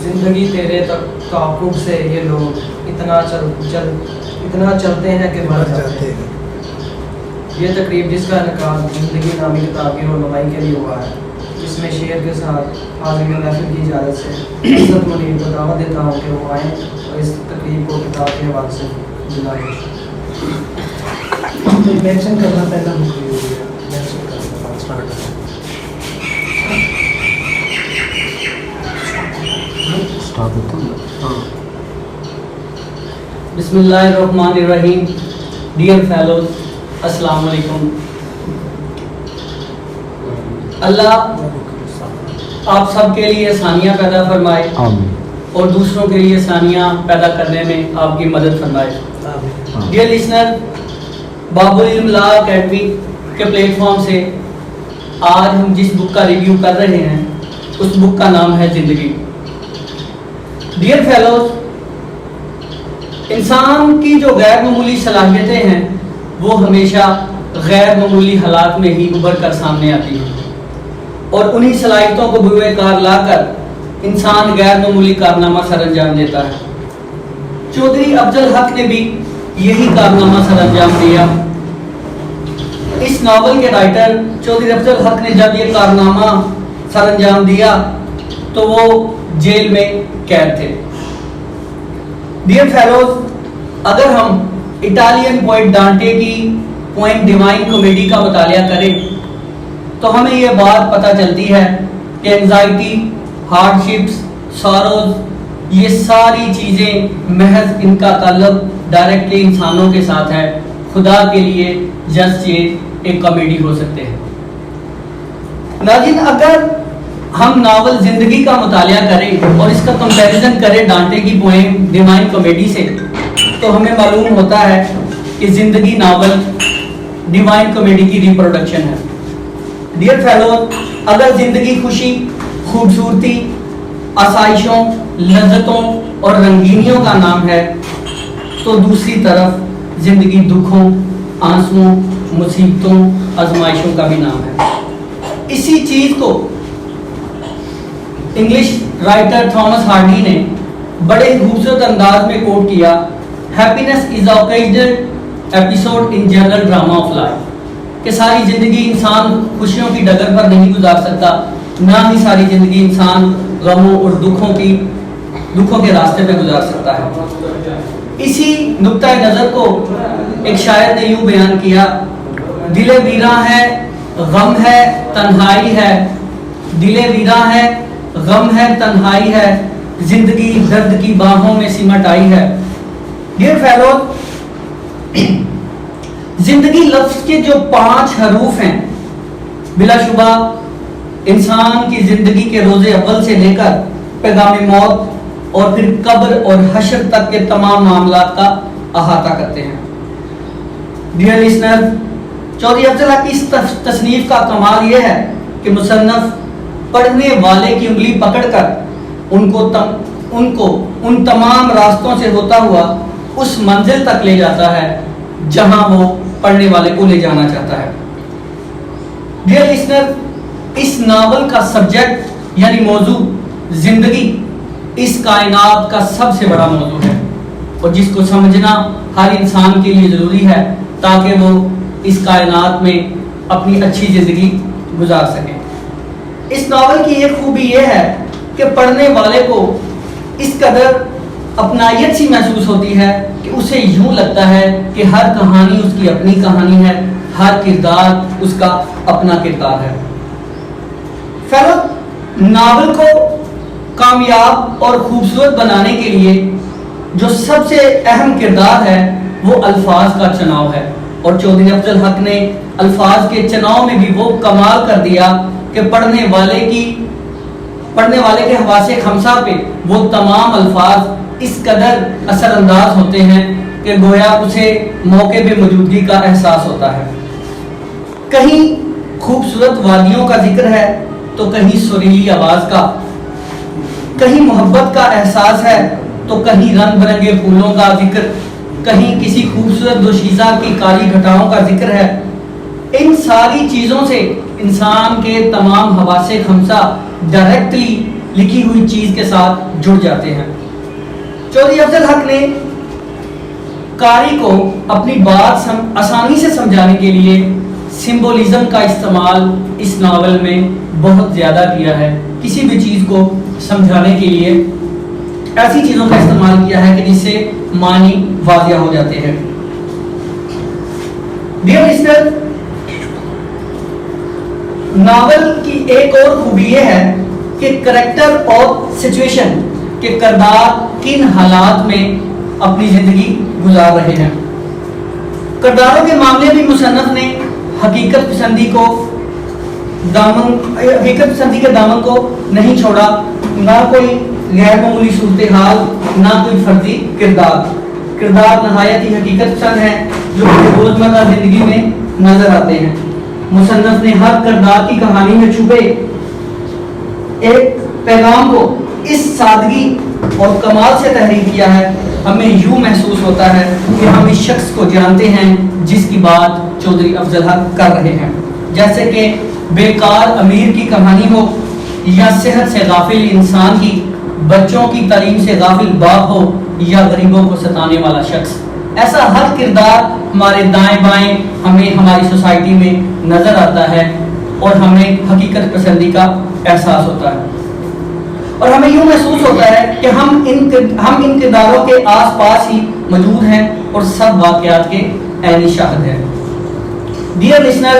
زندگی تیرے تعاقب سے یہ لوگ اتنا چلتے ہیں کہ مر جاتے ہیں. یہ تقریب جس کا انعقاد زندگی نامی کتاب کی رونمائی کے لیے ہوا ہے، جس میں شعر کے ساتھ حاضرین محفل کی اجازت سے عزت منیر کو دعوت دیتا ہوں کہ وہ آئیں اور اس تقریب کو کتاب کے حوالے سے جلائیں. مینشن کرنا پہلا مکمل ہو گیا. مینشن کرنا اسٹارٹ ہے. بسم اللہ الرحمن الرحیم. ڈیئر فیلوز، السلام علیکم. اللہ آپ سب کے لیے آسانیاں پیدا فرمائے اور دوسروں کے لیے آسانیاں پیدا کرنے میں آپ کی مدد فرمائے. ڈیئر لسنر، باب العلم لا اکیڈمی کے پلیٹ فارم سے آج ہم جس بک کا ریویو کر رہے ہیں اس بک کا نام ہے زندگی. ڈیئر فیلوز، انسان کی جو غیر معمولی صلاحیتیں ہیں وہ ہمیشہ غیر معمولی حالات میں ہی ابھر کر سامنے آتی ہیں، اور انہی صلاحیتوں کو بروئے کار لا کر انسان غیر معمولی کارنامہ سر انجام دیتا ہے. چودھری افضل حق نے بھی یہی کارنامہ سر انجام دیا. اس ناول کے رائٹر چودھری افضل حق نے جب یہ کارنامہ سر انجام دیا تو وہ جیل میں قید تھے. ڈیئر فیلوز، اگر ہم اٹالین پوئٹ ڈانٹے کی پوئم ڈیوائن کامیڈی کا مطالعہ کریں تو ہمیں یہ بات پتہ چلتی ہے کہ انزائٹی، ہارڈ شپس، ساروز، یہ ساری چیزیں محض ان کا تعلق ڈائریکٹلی انسانوں کے ساتھ ہے. خدا کے لیے جسٹ یہ ایک کامیڈی ہو سکتے ہیں. ناظرین، اگر ہم ناول زندگی کا مطالعہ کریں اور اس کا کمپیریزن کریں ڈانٹے کی پوئم ڈیوائن کامیڈی سے تو ہمیں معلوم ہوتا ہے کہ زندگی ناول ڈیوائن کامیڈی کی ریپروڈکشن ہے. ڈیئر فیلوز، اگر زندگی خوشی، خوبصورتی، آسائشوں، لذتوں اور رنگینیوں کا نام ہے تو دوسری طرف زندگی دکھوں، آنسوؤں، مصیبتوں، آزمائشوں کا بھی نام ہے. اسی چیز کو انگلش رائٹر تھامس ہارڈی نے بڑے خوبصورت انداز میں کوٹ کیا: happiness is occasional episode in general drama of life. کہ ساری زندگی انسان خوشیوں کی ڈگر پر نہیں گزار سکتا، نہ ہی ساری زندگی انسان غموں اور دکھوں کے راستے پہ گزار سکتا ہے. اسی نقطۂ نظر کو ایک شاعر نے یوں بیان کیا: دل ویراں ہے، غم ہے، تنہائی ہے. دل ویراں ہے، غم ہے، تنہائی ہے، زندگی درد کی باہوں میں سمٹ آئی ہے. ڈیئر فیلوز، زندگی لفظ کے جو 5 حروف ہیں بلا شبہ انسان کی زندگی کے روز اول سے لے کر پیغام موت اور پھر قبر اور حشر تک کے تمام معاملات کا احاطہ کرتے ہیں. ڈیئر لسنر، چودھری افضل حق کی اس تصنیف کا کمال یہ ہے کہ مصنف پڑھنے والے کی انگلی پکڑ کر ان کو ان تمام راستوں سے ہوتا ہوا اس منزل تک لے جاتا ہے جہاں وہ پڑھنے والے کو لے جانا چاہتا ہے. ڈیئر لسنر، اس ناول کا سبجیکٹ یعنی موضوع زندگی اس کائنات کا سب سے بڑا موضوع ہے اور جس کو سمجھنا ہر انسان کے لیے ضروری ہے تاکہ وہ اس کائنات میں اپنی اچھی زندگی گزار سکے. اس ناول کی ایک خوبی یہ ہے کہ پڑھنے والے کو اس قدر اپنائیت سی محسوس ہوتی ہے کہ اسے یوں لگتا ہے کہ ہر کہانی اس کی اپنی کہانی ہے، ہر کردار اس کا اپنا کردار ہے. فیلو، ناول کو کامیاب اور خوبصورت بنانے کے لیے جو سب سے اہم کردار ہے وہ الفاظ کا چناؤ ہے، اور چودھری افضل حق نے الفاظ کے چناؤ میں بھی وہ کمال کر دیا کہ پڑھنے والے کے حواس خمسہ پہ وہ تمام الفاظ اس قدر اثر انداز ہوتے ہیں کہ گویا اسے موقع پہ موجودگی کا احساس ہوتا ہے. کہیں خوبصورت وادیوں کا ذکر ہے تو کہیں سریلی آواز کا، کہیں محبت کا احساس ہے تو کہیں رنگ برنگے پھولوں کا ذکر، کہیں کسی خوبصورت دوشیزہ کی کالی گھٹاؤں کا ذکر ہے. ان ساری چیزوں سے انسان کے تمام حواس خمسہ ڈائریکٹلی لکھی ہوئی چیز کے ساتھ جڑ جاتے ہیں۔ چودھری افضل حق نے قاری کو اپنی بات آسانی سے سمجھانے کے لیے سمبولزم کا استعمال اس ناول میں بہت زیادہ کیا ہے۔ کسی بھی چیز کو سمجھانے کے لیے ایسی چیزوں کا استعمال کیا ہے کہ جس سے معنی واضح ہو جاتے ہیں۔ ڈیئر لسنر، ناول کی ایک اور خوبی یہ ہے کہ کریکٹر اور سچویشن کے کردار کن حالات میں اپنی زندگی گزار رہے ہیں۔ کرداروں کے معاملے میں مصنف نے حقیقت پسندی کے دامن کو نہیں چھوڑا، نہ کوئی غیر معمولی صورتحال، نہ کوئی فردی کردار نہایت ہی حقیقت پسند ہیں جو روزمرہ زندگی میں نظر آتے ہیں۔ مصنف نے ہر کردار کی کہانی میں چھپے ایک پیغام کو اس سادگی اور کمال سے تحریر کیا ہے، ہمیں یوں محسوس ہوتا ہے کہ ہم اس شخص کو جانتے ہیں جس کی بات چودھری افضل حق کر رہے ہیں، جیسے کہ بیکار امیر کی کہانی ہو، یا صحت سے غافل انسان کی، بچوں کی تعلیم سے غافل باپ ہو، یا غریبوں کو ستانے والا شخص۔ ایسا ہر کردار ہمارے دائیں بائیں ہمیں ہماری سوسائٹی میں نظر آتا ہے اور ہمیں حقیقت پسندی کا احساس ہوتا ہے، اور ہمیں یوں محسوس ہوتا ہے کہ ہم ان کرداروں کے آس پاس ہی موجود ہیں اور سب واقعات کے عینی شاہد ہیں۔ ڈیئر لسنر،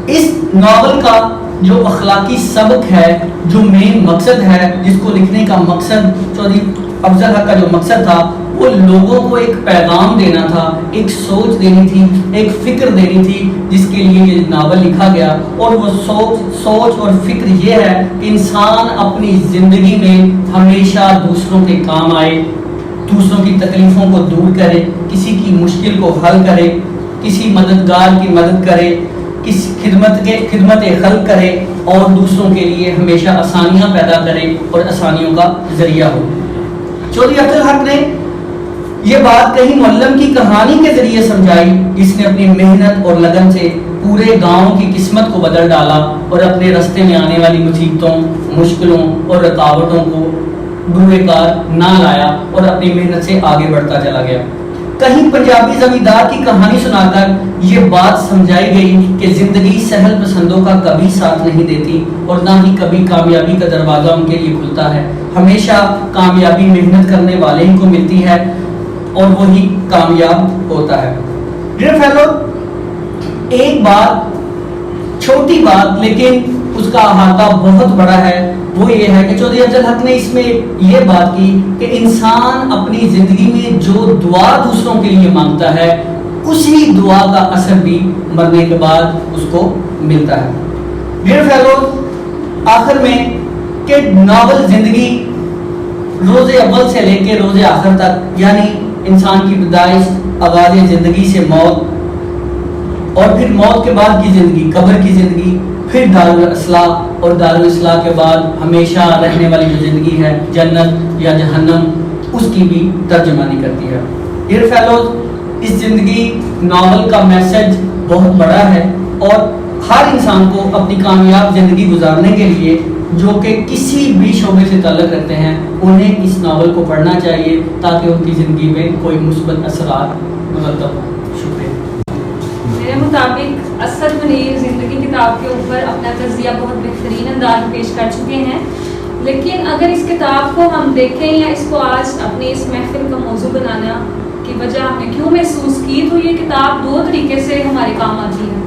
اس ناول کا جو اخلاقی سبق ہے، جو مین مقصد ہے، جس کو لکھنے کا مقصد چودھری افضل حق کا جو مقصد تھا، وہ لوگوں کو ایک پیغام دینا تھا، ایک سوچ دینی تھی، ایک فکر دینی تھی، جس کے لیے یہ ناول لکھا گیا۔ اور وہ سوچ اور فکر یہ ہے کہ انسان اپنی زندگی میں ہمیشہ دوسروں کے کام آئے، دوسروں کی تکلیفوں کو دور کرے، کسی کی مشکل کو حل کرے، کسی مددگار کی مدد کرے، کسی خدمت خلق کرے، اور دوسروں کے لیے ہمیشہ آسانیاں پیدا کرے اور آسانیوں کا ذریعہ ہو۔ چودھری افضل حق نے یہ بات کہیں معلم کی کہانی کے ذریعے سمجھائی، جس نے اپنی محنت اور لگن سے پورے گاؤں کی قسمت کو بدل ڈالا اور اپنے راستے میں آنے والی مصیبتوں، مشکلوں اور رکاوٹوں کو بروئے کار نہ لایا اور اپنی محنت سے آگے بڑھتا چلا گیا۔ کہیں پنجابی زمیندار کی کہانی سنا کر یہ بات سمجھائی گئی کہ زندگی سہل پسندوں کا کبھی ساتھ نہیں دیتی اور نہ ہی کبھی کامیابی کا دروازہ ان کے لیے کھلتا ہے، ہمیشہ کامیابی محنت کرنے والے ہی کو ملتی ہے اور وہی کامیاب ہوتا ہے۔ ڈیئر فیلو، ایک بات، چھوٹی بات لیکن اس کا احاطہ بہت بڑا ہے، وہ یہ ہے کہ چودھری افضل حق نے اس میں یہ بات کی کہ انسان اپنی زندگی میں جو دعا دوسروں کے لیے مانگتا ہے، اسی دعا کا اثر بھی مرنے کے بعد اس کو ملتا ہے۔ ڈیئر فیلو، آخر میں کہ ناول زندگی روز اول سے لے کے روز آخر تک، یعنی انسان کی پیدائش، آغاز زندگی سے موت، اور پھر موت کے بعد کی زندگی، قبر کی زندگی، پھر دارالاصلاح، اور دارالاصلاح کے بعد ہمیشہ رہنے والی جو زندگی ہے، جنت یا جہنم، اس کی بھی ترجمانی کرتی ہے۔ ڈیئر فیلوز، اس زندگی ناول کا میسج بہت بڑا ہے، اور ہر انسان کو اپنی کامیاب زندگی گزارنے کے لیے جو کہ کسی بھی شعبے سے تعلق رکھتے ہیں، انہیں اس ناول کو پڑھنا چاہیے تاکہ ان کی زندگی میں کوئی مثبت اثرات مرتب ہوں۔ شکریہ۔ میرے مطابق اسد منیر زندگی کتاب کے اوپر اپنا تجزیہ بہت بہترین انداز میں پیش کر چکے ہیں، لیکن اگر اس کتاب کو ہم دیکھیں یا اس کو آج اپنی اس محفل کا موضوع بنانا کی وجہ ہم نے کیوں محسوس کی، تو یہ کتاب دو طریقے سے ہمارے کام آتی ہے۔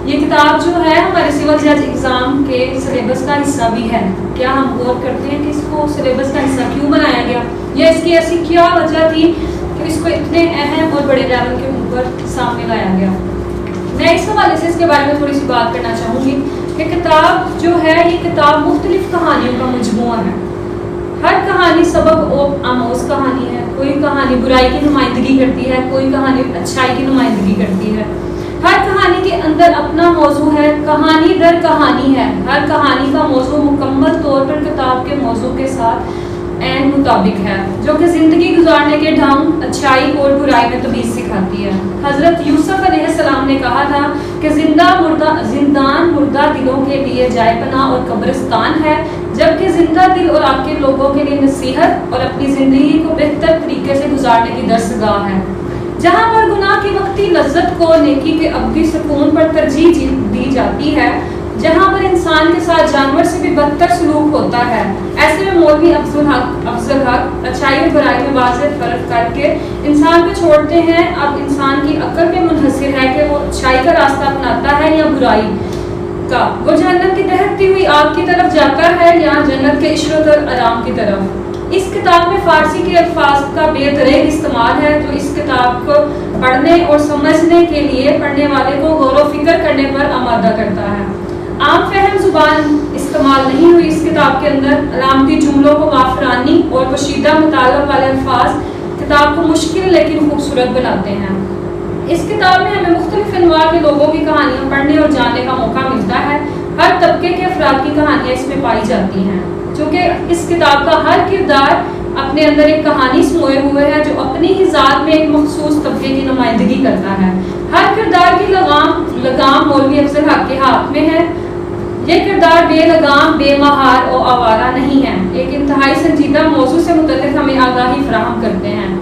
یہ کتاب جو ہے ہمارے سول جج ایگزام کے سلیبس کا حصہ بھی ہے۔ کیا ہم غور کرتے ہیں کہ اس کو سلیبس کا حصہ کیوں بنایا گیا، یا اس کی ایسی کیا وجہ تھی کہ اس کو اتنے اہم اور بڑے لیول کے اوپر سامنے لایا گیا۔ میں اس حوالے سے اس کے بارے میں تھوڑی سی بات کرنا چاہوں گی کہ کتاب جو ہے، یہ کتاب مختلف کہانیوں کا مجموعہ ہے۔ ہر کہانی سبق آموز کہانی ہے، کوئی کہانی برائی کی نمائندگی کرتی ہے، کوئی کہانی اچھائی کی نمائندگی کرتی ہے۔ ہر کہانی کے اندر اپنا موضوع ہے، کہانی در کہانی ہے۔ ہر کہانی کا موضوع مکمل طور پر کتاب کے موضوع کے ساتھ عین مطابق ہے، جو کہ زندگی گزارنے کے ڈھنگ، اچھائی اور برائی میں تمیز سکھاتی ہے۔ حضرت یوسف علیہ السلام نے کہا تھا کہ زندان مردہ دلوں کے لیے جائے پناہ اور قبرستان ہے، جبکہ زندہ دل اور آپ کے لوگوں کے لیے نصیحت اور اپنی زندگی کو بہتر طریقے سے گزارنے کی درسگاہ ہے۔ جہاں پر گناہ کی وقتی لذت کو نیکی کے ابدی سکون پر ترجیح دی جاتی ہے، جہاں پر انسان کے ساتھ جانور سے بھی بدتر سلوک ہوتا ہے، ایسے میں مولوی افضل حق اچھائی اور برائی میں واضح فرق کر کے انسان کو چھوڑتے ہیں۔ اب انسان کی عقل پہ منحصر ہے کہ وہ اچھائی کا راستہ اپناتا ہے یا برائی کا، وہ جہنم کی دہکتی ہوئی آگ کی طرف جاتا ہے یا جنت کے عشرت اور آرام کی طرف۔ اس کتاب میں فارسی کے الفاظ کا بے دریغ استعمال ہے، جو اس کتاب کو پڑھنے اور سمجھنے کے لیے پڑھنے والے کو غور و فکر کرنے پر آمادہ کرتا ہے۔ عام فہم زبان استعمال نہیں ہوئی اس کتاب کے اندر، علامتی جملوں کو معافرانی اور پوشیدہ مطالب والے الفاظ کتاب کو مشکل لیکن خوبصورت بناتے ہیں۔ اس کتاب میں ہمیں مختلف انواع کے لوگوں کی کہانیاں پڑھنے اور جاننے کا موقع ملتا ہے۔ ہر طبقے کے افراد کی کہانیاں اس میں پائی جاتی ہیں، چونکہ اس کتاب کا ہر کردار اپنے اندر ایک کہانی سموئے ہوئے ہے جو اپنی ہی ذات میں ایک مخصوص طبقے کی نمائندگی کرتا ہے۔ ہر کردار کی لگام مولوی افضل حق کے ہاتھ میں ہے۔ یہ کردار بے لگام، بے مہار اور آوارہ نہیں ہے، ایک انتہائی سنجیدہ موضوع سے متعلق ہمیں آگاہی فراہم کرتے ہیں۔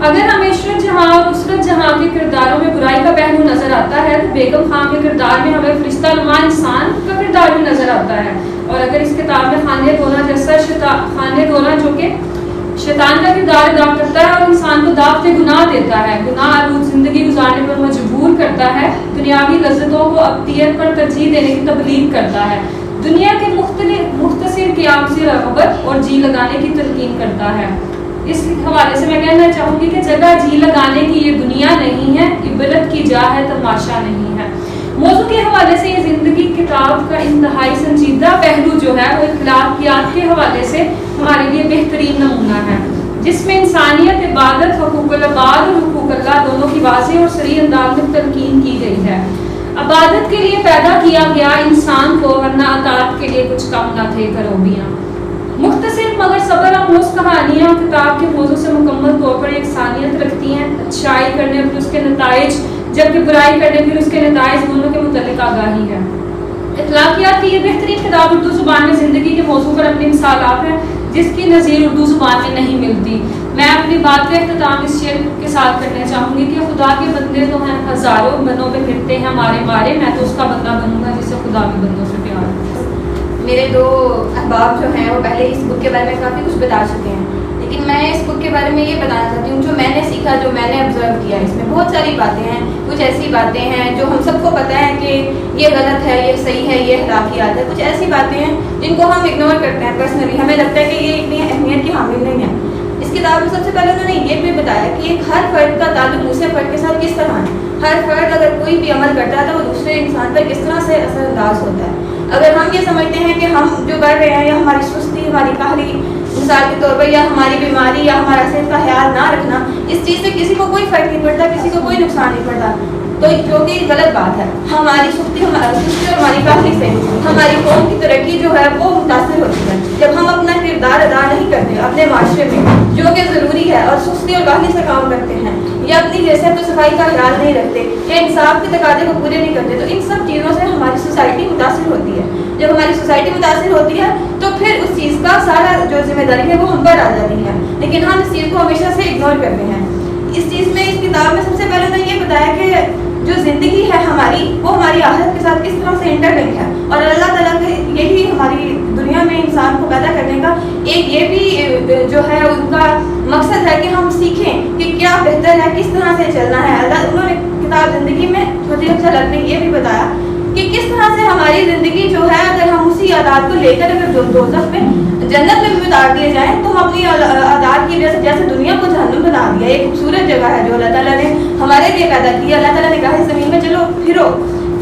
اگر ہمیں عشرت جہاں اور عسرت جہاں کے کرداروں میں برائی کا پہلو نظر آتا ہے تو بیگم خان کے کردار میں ہمیں فرشتہ نما انسان کا کردار بھی نظر آتا ہے۔ اور اگر اس کتاب میں خانہ دولہ جو کہ شیطان کا کردار ادا کرتا ہے اور انسان کو دعوت گناہ دیتا ہے، گناہ آلود زندگی گزارنے پر مجبور کرتا ہے، دنیاوی لذتوں کو ابدیت پر ترجیح دینے کی تبلیغ کرتا ہے، دنیا کے مختصر قیام سے رغبت اور جی لگانے کی تلقین کرتا ہے۔ اس حوالے سے میں کہنا چاہوں گی کہ جگہ جی لگانے کی یہ دنیا نہیں ہے، عبرت کی جا ہے، تماشا نہیں ہے۔ موضوع کے حوالے سے یہ زندگی کتاب کا انتہائی سنجیدہ پہلو جو ہے وہ اخلاقیات کے حوالے سے ہمارے لیے بہترین نمونہ ہے، جس میں انسانیت، عبادت، حقوق العباد اور حقوق اللہ دونوں کی واضح اور صریح انداز میں تلقین کی گئی ہے۔ عبادت کے لیے پیدا کیا گیا انسان کو، ورنہ اطاعت کے لیے کچھ کم نہ تھے خروبیاں۔ مختصر مگر صبر آموز کہانیاں کتاب کے موضوع سے مکمل طور پر یکسانیت رکھتی ہیں، اچھائی کرنے اور اس کے نتائج جبکہ برائی کرنے پھر اس کے نتائج دونوں کے متعلق آگاہی ہے۔ اخلاقیات کی یہ بہترین کتاب اردو زبان میں زندگی کے موضوع پر اپنی مثالات ہے جس کی نظیر اردو زبان میں نہیں ملتی۔ میں اپنی بات کا اختتام اس شعر کے ساتھ کرنا چاہوں گی کہ خدا کے بندے تو ہیں ہزاروں، بنوں پہ پھرتے ہیں مارے میں تو اس کا بندہ بنوں گا جسے خدا بھی بندوں سے پیار ہے۔ میرے دو احباب جو ہیں وہ پہلے اس بک کے بارے میں کافی کچھ بتا چکے ہیں، لیکن میں اس بک کے بارے میں یہ بتانا چاہتی ہوں جو میں نے سیکھا، جو میں نے آبزرو کیا۔ اس میں بہت ساری باتیں ہیں، کچھ ایسی باتیں ہیں جو ہم سب کو پتہ ہے کہ یہ غلط ہے، یہ صحیح ہے، یہ اخلاقیات ہے، کچھ ایسی باتیں ہیں جن کو ہم اگنور کرتے ہیں پرسنلی، ہمیں لگتا ہے کہ یہ اتنی اہمیت کی حامل نہیں ہے۔ اس کتاب میں سب سے پہلے انہوں نے یہ بھی بتایا کہ ایک ہر فرد کا تعلق دوسرے فرد کے ساتھ کس طرح ہے، ہر فرد اگر کوئی بھی عمل کرتا ہے تو وہ دوسرے انسان پر کس طرح سے اثر انداز ہوتا ہے۔ اگر ہم یہ سمجھتے ہیں کہ ہم جو کر رہے ہیں یا ہماری سستی، ہماری کاہلی مثال کے طور پر، یا ہماری بیماری یا ہمارا صحت کا خیال نہ رکھنا، اس چیز سے کسی کو کوئی فرق نہیں پڑتا، کسی کو کوئی نقصان نہیں پڑتا، تو جو کہ غلط بات ہے۔ ہماری سستی اور ہماری کاہلی سے ہماری قوم کی ترقی جو ہے وہ متاثر ہوتی ہے۔ جب ہم اپنا کردار ادا نہیں کرتے اپنے معاشرے میں جو کہ ضروری ہے اور سستی اور کاہلی سے کام کرتے ہیں، یا اپنی صحت و صفائی کا خیال نہیں رکھتے، یا انصاف کے تقاضے کو پورے نہیں کرتے، تو ان سب چیزوں سے ہماری سوسائٹی متاثر ہوتی ہے۔ جب ہماری سوسائٹی متاثر ہوتی ہے تو پھر اس چیز کا سارا جو ذمہ داری ہے وہ ہم پر آ جاتی ہے، لیکن ہم اس چیز کو ہمیشہ سے اگنور کرتے ہیں۔ اس چیز میں اس کتاب میں سب سے پہلے تو یہ بتایا کہ جو زندگی ہے ہماری وہ ہماری آخرت کے ساتھ کس طرح سے انٹر لنک ہے، اور اللہ تعالیٰ کے یہی ہماری دنیا میں انسان کو پیدا کرنے کا ایک یہ بھی جو ہے ان کا مقصد ہے کہ ہم سیکھیں کہ کیا بہتر ہے، کس طرح سے چلنا ہے۔ انہوں نے کتاب زندگی میں چھوٹی جھلک میں یہ بھی بتایا کہ کس طرح سے ہماری زندگی جو ہے اگر ہم اسی عادات کو لے کر اگر دوزخ میں جنت میں بھی اتار دیے جائیں تو ہم اپنی عادات کی وجہ سے جیسے دنیا کو جہنم بنا دیا۔ ایک خوبصورت جگہ ہے جو اللہ تعالیٰ نے ہمارے لیے پیدا کی، اللہ تعالیٰ نے کہا ہے زمین میں چلو پھرو،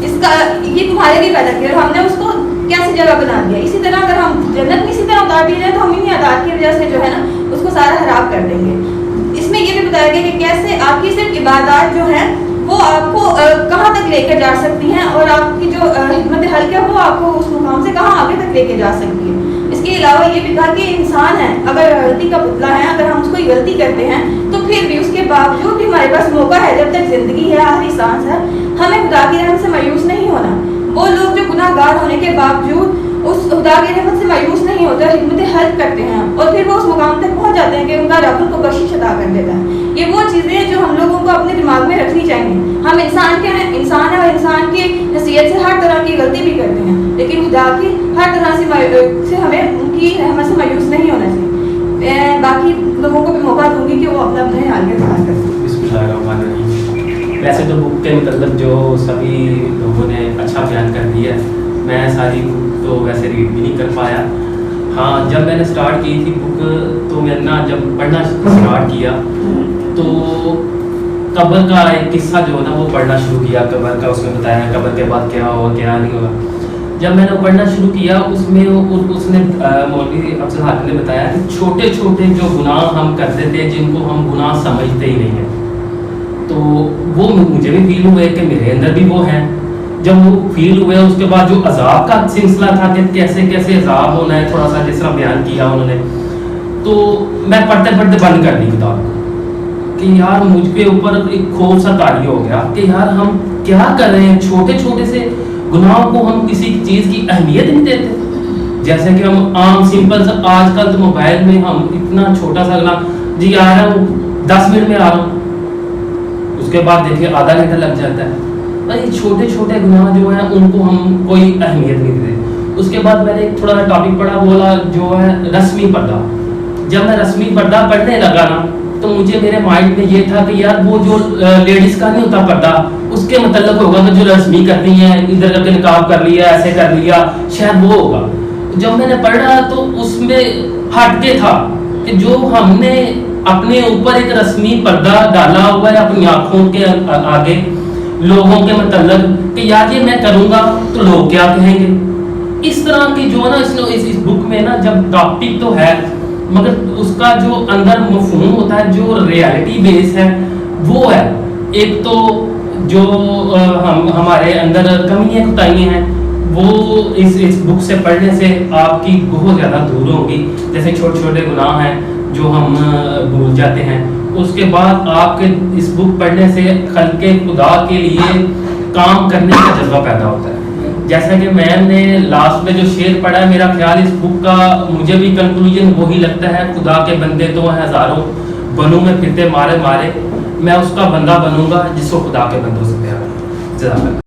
اس کا یہ تمہارے لیے پیدا کیا، اور ہم نے اس کو کیسی جگہ بنا دیا۔ اسی طرح اگر ہم جنت میں اسی طرح اتار دیے جائیں تو ہم انہیں عادات کی وجہ سے جو ہے نا اس کو سارا خراب کر دیں گے۔ اس میں یہ بھی بتایا گیا کہ کیسے آپ کی صرف عبادات جو ہیں وہ آپ کو کہاں تک لے کے جا سکتی ہیں، اور آپ کی جو حکمت حل ہے وہ آپ کو اس مقام سے کہاں آگے تک لے کے جا سکتی ہے۔ اس کے علاوہ یہ بھی کہا کہ انسان ہے، اگر غلطی کا پتلا ہے، اگر ہم اس کو غلطی کرتے ہیں تو پھر بھی اس کے باوجود بھی ہمارے پاس موقع ہے، جب تک زندگی ہے، آخری سانس ہے، ہمیں خدا کی رحمت سے مایوس نہیں ہونا. وہ لوگ جو گناہ گار ہونے کے باوجود اس خدا کی رحمت سے مایوس نہیں ہوتے، حکمت حل کرتے ہیں اور پھر وہ اس مقام تک پہنچ جاتے ہیں کہ ان کا رب ان کو بخشش عطا کر دیتا ہے. یہ وہ چیزیں ہیں جو ہم لوگوں کو اپنے دماغ میں رکھنی چاہیے. ہم انسان کے ہیں، انسان ہے اور انسان کی حیثیت سے ہر طرح کی غلطی بھی کرتے ہیں، لیکن خدا کی ہر طرح سے ہمیں ان کی رحمت سے مایوس نہیں ہونا چاہیے. میں باقی لوگوں کو بھی موقع دوں گی کہ وہ اپنا اپنے حال کے اظہار کریں. بسم اللہ الرحمن الرحیم. ویسے تو بک کے متعلق جو سبھی لوگوں نے اچھا بیان کر دیا ہے، میں ساری بک تو ویسے ریڈ بھی نہیں کر پایا. ہاں جب میں نے سٹارٹ کی تھی بک تو میں نا جب پڑھنا سٹارٹ کیا تو قبر کا ایک قصہ جو ہے نا وہ پڑھنا شروع کیا. قبر کا اس میں بتایا قبر کے بعد کیا ہوا کیا نہیں ہوا. جب میں نے پڑھنا شروع کیا اس میں اس نے مولوی افضل حاکم نے بتایا کہ چھوٹے چھوٹے جو گناہ ہم کرتے تھے جن کو ہم گناہ سمجھتے ہی نہیں ہیں، تو وہ مجھے بھی فیل ہوئے کہ میرے اندر بھی وہ ہیں. جب وہ فیل ہوئے اس کے بعد جو عذاب کا سلسلہ تھا کہ کیسے کیسے عذاب ہونا ہے، تھوڑا سا جس طرح بیان کیا انہوں نے، تو میں پڑھتے پڑھتے بند کر دی کتاب کہ یار مجھ کے اوپر ایک خوف سا طاری ہو گیا کہ یار ہم کیا کر رہے ہیں. چھوٹے چھوٹے سے گناہوں کو ہم کسی چیز کی اہمیت نہیں دیتے. جیسے کہ ہم عام سمپل سا آج کل تو موبائل میں ہم اتنا چھوٹا سا گناہ، جی آ رہا ہوں 10 منٹ میں آ رہا ہوں، اس کے بعد دیکھیے آدھا گھنٹہ لگ جاتا ہے. بھائی چھوٹے چھوٹے گناہ جو ہیں ان کو ہم کوئی اہمیت نہیں دیتے. اس کے بعد میں نے ایک تھوڑا سا ٹاپک پڑھا، بولا جو ہے رسمی پردہ. جب میں رسمی پردہ پڑھنے لگا نا تو مجھے میرے مائنڈ میں یہ تھا کہ یار وہ جو لیڈیز کا نہیں ہوتا پردہ اس کے متعلق ہوگا کہ جو رسمی کرنی ہے، ادھر کر کے نقاب کر لیا، ایسے کر لیا، شاید وہ ہوگا. جب میں نے پڑھا تو اس میں ہٹ کے تھا کہ جو ہم نے اپنے اوپر ایک رسمی پردہ ڈالا ہوا ہے اپنی آنکھوں کے آگے لوگوں کے متعلق کہ یار یہ میں کروں گا تو لوگ کیا کہیں گے. اس طرح کی جو نا اس بک میں نا جب ٹاپک تو ہے مگر اس کا جو اندر مفہوم ہوتا ہے جو ریالٹی بیس ہے وہ ہے. ایک تو جو ہمارے اندر کمیاں کوتاہیاں ہیں وہ اس بک سے پڑھنے سے آپ کی بہت زیادہ دور ہوگی. جیسے چھوٹے چھوٹے گناہ ہیں جو ہم بھول جاتے ہیں. اس کے بعد آپ کے اس بک پڑھنے سے خلق خدا کے لیے کام کرنے کا جذبہ پیدا ہوتا ہے. جیسا کہ میں نے لاسٹ میں جو شعر پڑھا ہے، میرا خیال اس بک کا مجھے بھی کنکلوژن وہی لگتا ہے، خدا کے بندے تو ہیں ہزاروں، بنوں میں پھرتے مارے مارے، میں اس کا بندہ بنوں گا جس کو خدا کے بندوں سے پیار ہے. جزاک اللہ.